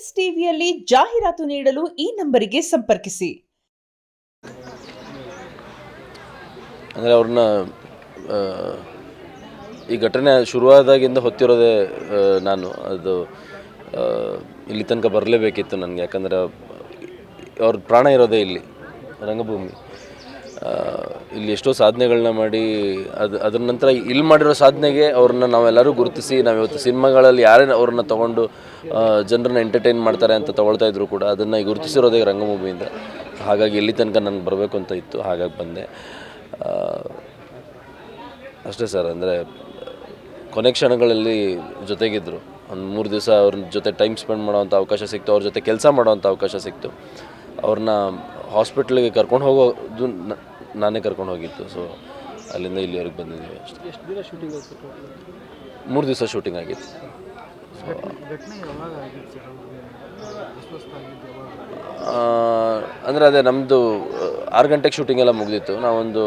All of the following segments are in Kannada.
ಎಸ್ಎಸ್ ಟಿವಿಯಲ್ಲಿ ಜಾಹೀರಾತು ನೀಡಲು ಈ ನಂಬರಿಗೆ ಸಂಪರ್ಕಿಸಿ. ಅಂದರೆ ಅವ್ರನ್ನ ಈ ಘಟನೆ ಶುರುವಾದಾಗಿಂದ ಹೊತ್ತಿರೋದೇ ನಾನು ಅದು ಇಲ್ಲಿ ತನಕ ಬರಲೇಬೇಕಿತ್ತು ನನಗೆ. ಯಾಕಂದರೆ ಅವ್ರ ಪ್ರಾಣ ಇರೋದೇ ಇಲ್ಲಿ ರಂಗಭೂಮಿ. ಇಲ್ಲಿ ಎಷ್ಟೋ ಸಾಧನೆಗಳನ್ನ ಮಾಡಿ ಅದ್ರ ನಂತರ ಇಲ್ಲಿ ಮಾಡಿರೋ ಸಾಧನೆಗೆ ಅವ್ರನ್ನ ನಾವೆಲ್ಲರೂ ಗುರುತಿಸಿ ನಾವಿವತ್ತು ಸಿನಿಮಾಗಳಲ್ಲಿ ಯಾರೇ ಅವ್ರನ್ನ ತೊಗೊಂಡು ಜನರನ್ನ ಎಂಟರ್ಟೈನ್ ಮಾಡ್ತಾರೆ ಅಂತ ತೊಗೊಳ್ತಾ ಇದ್ರು ಕೂಡ ಅದನ್ನು ಗುರುತಿಸಿರೋದೇ ರಂಗಭೂಮಿಯಿಂದ. ಹಾಗಾಗಿ ಇಲ್ಲಿ ತನಕ ನನಗೆ ಬರಬೇಕು ಅಂತ ಇತ್ತು, ಹಾಗಾಗಿ ಬಂದೆ ಅಷ್ಟೇ ಸರ್. ಅಂದರೆ ಕೊನೆ ಕ್ಷಣಗಳಲ್ಲಿ ಜೊತೆಗಿದ್ದರು. ಒಂದು 3 ದಿವಸ ಅವ್ರ ಜೊತೆ ಟೈಮ್ ಸ್ಪೆಂಡ್ ಮಾಡೋವಂಥ ಅವಕಾಶ ಸಿಕ್ತು, ಅವ್ರ ಜೊತೆ ಕೆಲಸ ಮಾಡೋವಂಥ ಅವಕಾಶ ಸಿಕ್ತು. ಅವ್ರನ್ನ ಹಾಸ್ಪಿಟ್ಲಿಗೆ ಕರ್ಕೊಂಡು ಹೋಗೋದು ನಾನೇ ಕರ್ಕೊಂಡು ಹೋಗಿತ್ತು. ಸೊ ಅಲ್ಲಿಂದ ಇಲ್ಲಿವರೆಗೆ ಬಂದಿದ್ದೀವಿ ಅಷ್ಟೇ. ಎಷ್ಟು ದಿನ ಶೂಟಿಂಗ್ ಆಯಿತು? 3 ದಿವಸ ಶೂಟಿಂಗ್ ಆಗಿತ್ತು. ಅಂದರೆ ಅದೇ ನಮ್ಮದು 6 ಗಂಟೆಗೆ ಶೂಟಿಂಗ್ ಎಲ್ಲ ಮುಗಿದಿತ್ತು. ನಾವೊಂದು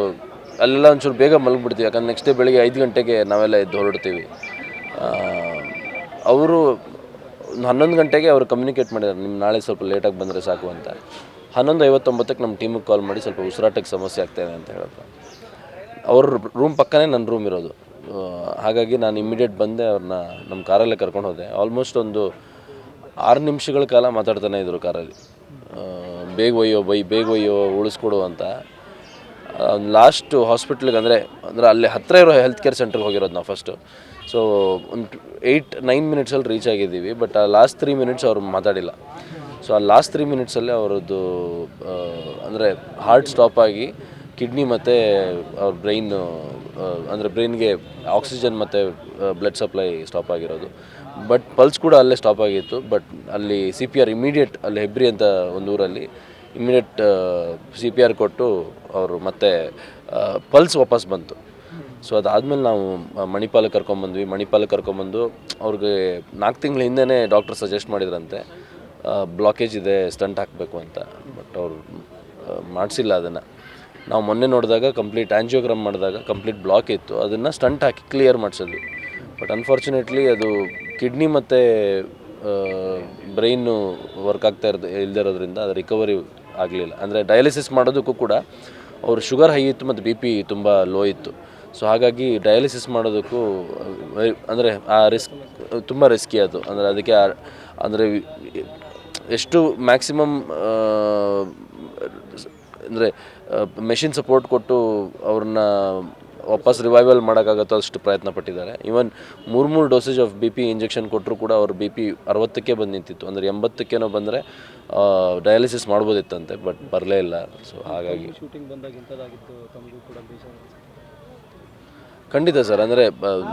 ಅಲ್ಲೆಲ್ಲ ಒಂಚೂರು ಬೇಗ ಮಲಗಿಬಿಡ್ತೀವಿ, ಯಾಕಂದ್ರೆ ನೆಕ್ಸ್ಟ್ ಡೇ ಬೆಳಿಗ್ಗೆ 5 ಗಂಟೆಗೆ ನಾವೆಲ್ಲ ಎದ್ದು ಹೊರಡ್ತೀವಿ. ಅವರು 11 ಗಂಟೆಗೆ ಅವರು ಕಮ್ಯುನಿಕೇಟ್ ಮಾಡಿದ್ದಾರೆ, ನಿಮ್ಮ ನಾಳೆ ಸ್ವಲ್ಪ ಲೇಟಾಗಿ ಬಂದರೆ ಸಾಕು ಅಂತ. 11:59ಕ್ಕೆ ನಮ್ಮ ಟೀಮಿಗೆ ಕಾಲ್ ಮಾಡಿ ಸ್ವಲ್ಪ ಉಸಿರಾಟಕ್ಕೆ ಸಮಸ್ಯೆ ಆಗ್ತಾಯಿದೆ ಅಂತ ಹೇಳಿದ್ರು. ಅವ್ರ ರೂಮ್ ಪಕ್ಕನೇ ನನ್ನ ರೂಮ್ ಇರೋದು. ಹಾಗಾಗಿ ನಾನು ಇಮ್ಮಿಡಿಯೇಟ್ ಬಂದೆ, ಅವ್ರನ್ನ ನಮ್ಮ ಕಾರಲ್ಲೇ ಕರ್ಕೊಂಡು ಹೋದೆ. ಆಲ್ಮೋಸ್ಟ್ ಒಂದು 6 ನಿಮಿಷಗಳ ಕಾಲ ಮಾತಾಡ್ತಾನೆ ಇದ್ದರು ಕಾರಲ್ಲಿ. ಬೇಗ ಒಯ್ಯೋ ಉಳಿಸ್ಕೊಡು ಅಂತ. ಲಾಸ್ಟ್ ಹಾಸ್ಪಿಟ್ಲಿಗೆ ಅಂದರೆ ಅಲ್ಲಿ ಹತ್ತಿರ ಇರೋ ಹೆಲ್ತ್ ಕೇರ್ ಸೆಂಟ್ರಿಗೆ ಹೋಗಿರೋದು ನಾವು ಫಸ್ಟು. ಸೊ ಒಂದು 8-9 ಮಿನಿಟ್ಸಲ್ಲಿ ರೀಚ್ ಆಗಿದ್ದೀವಿ. ಬಟ್ ಆ ಲಾಸ್ಟ್ 3 ಮಿನಿಟ್ಸ್ ಅವ್ರು ಮಾತಾಡಿಲ್ಲ. ಸೊ ಆ ಲಾಸ್ಟ್ 3 ಮಿನಿಟ್ಸಲ್ಲೇ ಅವರದ್ದು ಅಂದರೆ ಹಾರ್ಟ್ ಸ್ಟಾಪ್ ಆಗಿ ಕಿಡ್ನಿ ಮತ್ತು ಅವ್ರ ಬ್ರೈನು ಅಂದರೆ ಬ್ರೈನ್ಗೆ ಆಕ್ಸಿಜನ್ ಮತ್ತು ಬ್ಲಡ್ ಸಪ್ಲೈ ಸ್ಟಾಪ್ ಆಗಿರೋದು. ಬಟ್ ಪಲ್ಸ್ ಕೂಡ ಅಲ್ಲೇ ಸ್ಟಾಪ್ ಆಗಿತ್ತು. ಬಟ್ ಅಲ್ಲಿ CPR ಇಮಿಡಿಯೇಟ್ ಅಲ್ಲಿ ಹೆಬ್ರಿ ಅಂತ ಒಂದು ಊರಲ್ಲಿ ಇಮಿಡಿಯೇಟ್ CPR ಕೊಟ್ಟು ಅವರು ಮತ್ತೆ ಪಲ್ಸ್ ವಾಪಸ್ ಬಂತು. ಸೊ ಅದಾದಮೇಲೆ ನಾವು ಮಣಿಪಾಲಕ್ಕೆ ಕರ್ಕೊಂಬಂದು ಅವ್ರಿಗೆ 4 ತಿಂಗಳ ಹಿಂದೆ ಡಾಕ್ಟರ್ ಸಜೆಸ್ಟ್ ಮಾಡಿದ್ರಂತೆ ಬ್ಲಾಕೇಜ್ ಇದೆ, ಸ್ಟಂಟ್ ಹಾಕಬೇಕು ಅಂತ. ಬಟ್ ಅವರು ಮಾಡಿಸಿಲ್ಲ ಅದನ್ನು. ನಾವು ಮೊನ್ನೆ ನೋಡಿದಾಗ ಕಂಪ್ಲೀಟ್ ಆ್ಯಂಜಿಯೋಗ್ರಾಮ್ ಮಾಡಿದಾಗ ಕಂಪ್ಲೀಟ್ ಬ್ಲಾಕ್ ಇತ್ತು, ಅದನ್ನು ಸ್ಟಂಟ್ ಹಾಕಿ ಕ್ಲಿಯರ್ ಮಾಡಿಸಿದ್ವಿ. ಬಟ್ ಅನ್ಫಾರ್ಚುನೇಟ್ಲಿ ಅದು ಕಿಡ್ನಿ ಮತ್ತು ಬ್ರೈನು ವರ್ಕ್ ಇಲ್ಲದೆ ಇರೋದ್ರಿಂದ ಅದು ರಿಕವರಿ ಆಗಲಿಲ್ಲ. ಅಂದರೆ ಡಯಾಲಿಸಿಸ್ ಮಾಡೋದಕ್ಕೂ ಕೂಡ ಅವರು ಶುಗರ್ ಹೈ ಇತ್ತು ಮತ್ತು BP ತುಂಬ ಲೋ ಇತ್ತು. ಸೊ ಹಾಗಾಗಿ ಡಯಾಲಿಸಿಸ್ ಮಾಡೋದಕ್ಕೂ ಅಂದರೆ ಆ ರಿಸ್ಕ್ ತುಂಬ ರಿಸ್ಕಿ ಅದು. ಅಂದರೆ ಅದಕ್ಕೆ ಅಂದರೆ ಎಷ್ಟು ಮ್ಯಾಕ್ಸಿಮಮ್ ಅಂದರೆ ಮೆಷಿನ್ ಸಪೋರ್ಟ್ ಕೊಟ್ಟು ಅವ್ರನ್ನ ವಾಪಸ್ ರಿವೈವಲ್ ಮಾಡೋಕ್ಕಾಗತ್ತೋ ಅಷ್ಟು ಪ್ರಯತ್ನ ಪಟ್ಟಿದ್ದಾರೆ. Even 3 dosage of BP injection ಕೊಟ್ಟರು ಕೂಡ ಅವ್ರ BP 60ಕ್ಕೆ ಬಂದು ನಿಂತಿತ್ತು. ಅಂದರೆ 80ಕ್ಕೇನೋ ಬಂದರೆ ಡಯಾಲಿಸಿಸ್ ಮಾಡ್ಬೋದಿತ್ತಂತೆ, ಬಟ್ ಬರಲೇ ಇಲ್ಲ. ಸೊ ಹಾಗಾಗಿ ಶೂಟಿಂಗ್ ಬಂದಾಗ ಇಂಥದ್ದಾಗಿತ್ತು ತಮಗೂ ಕೂಡ ಬೇಜಾರು? ಖಂಡಿತ ಸರ್. ಅಂದರೆ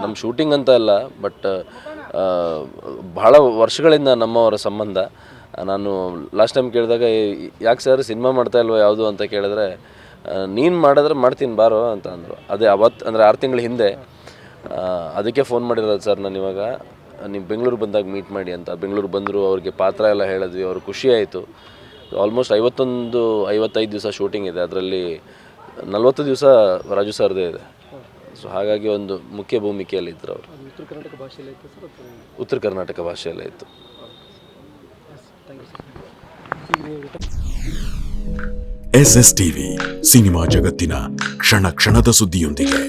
ನಮ್ಮ ಶೂಟಿಂಗ್ ಅಂತ ಅಲ್ಲ, ಬಟ್ ಬಹಳ ವರ್ಷಗಳಿಂದ ನಮ್ಮವರ ಸಂಬಂಧ. ನಾನು ಲಾಸ್ಟ್ ಟೈಮ್ ಕೇಳಿದಾಗ ಯಾಕೆ ಸರ್ ಸಿನಿಮಾ ಮಾಡ್ತಾ ಇಲ್ವೋ ಯಾವುದು ಅಂತ ಕೇಳಿದ್ರೆ, ನೀನು ಮಾಡಿದ್ರೆ ಮಾಡ್ತೀನಿ ಬಾರೋ ಅಂತ ಅಂದರು. ಅದೇ ಅವತ್ತು ಅಂದರೆ 6 ತಿಂಗಳ ಹಿಂದೆ. ಅದಕ್ಕೆ ಫೋನ್ ಮಾಡಿರೋದು ಸರ್ ನಾನು ಇವಾಗ, ನೀವು ಬೆಂಗಳೂರು ಬಂದಾಗ ಮೀಟ್ ಮಾಡಿ ಅಂತ. ಬೆಂಗಳೂರು ಬಂದರು, ಅವ್ರಿಗೆ ಪಾತ್ರ ಎಲ್ಲ ಹೇಳಿದ್ವಿ, ಅವ್ರಿಗೆ ಖುಷಿ ಆಯಿತು. ಆಲ್ಮೋಸ್ಟ್ 55 ದಿವಸ ಶೂಟಿಂಗ್ ಇದೆ, ಅದರಲ್ಲಿ 40 ದಿವಸ ರಾಜು ಸರ್ದೇ ಇದೆ. ಸೊ ಹಾಗಾಗಿ ಒಂದು ಮುಖ್ಯ ಭೂಮಿಕೆಯಲ್ಲಿ ಇದ್ದರು ಅವರು. ಉತ್ತರ ಕರ್ನಾಟಕ ಭಾಷೆಯಲ್ಲೇ ಇತ್ತು ಸರ್? ಉತ್ತರ ಕರ್ನಾಟಕ ಭಾಷೆಯಲ್ಲೇ ಇತ್ತು. SS TV ಸಿನಿಮಾ ಜಗತ್ತಿನ ಕ್ಷಣ ಕ್ಷಣದ ಸುದ್ದಿಯೊಂದಿಗೆ.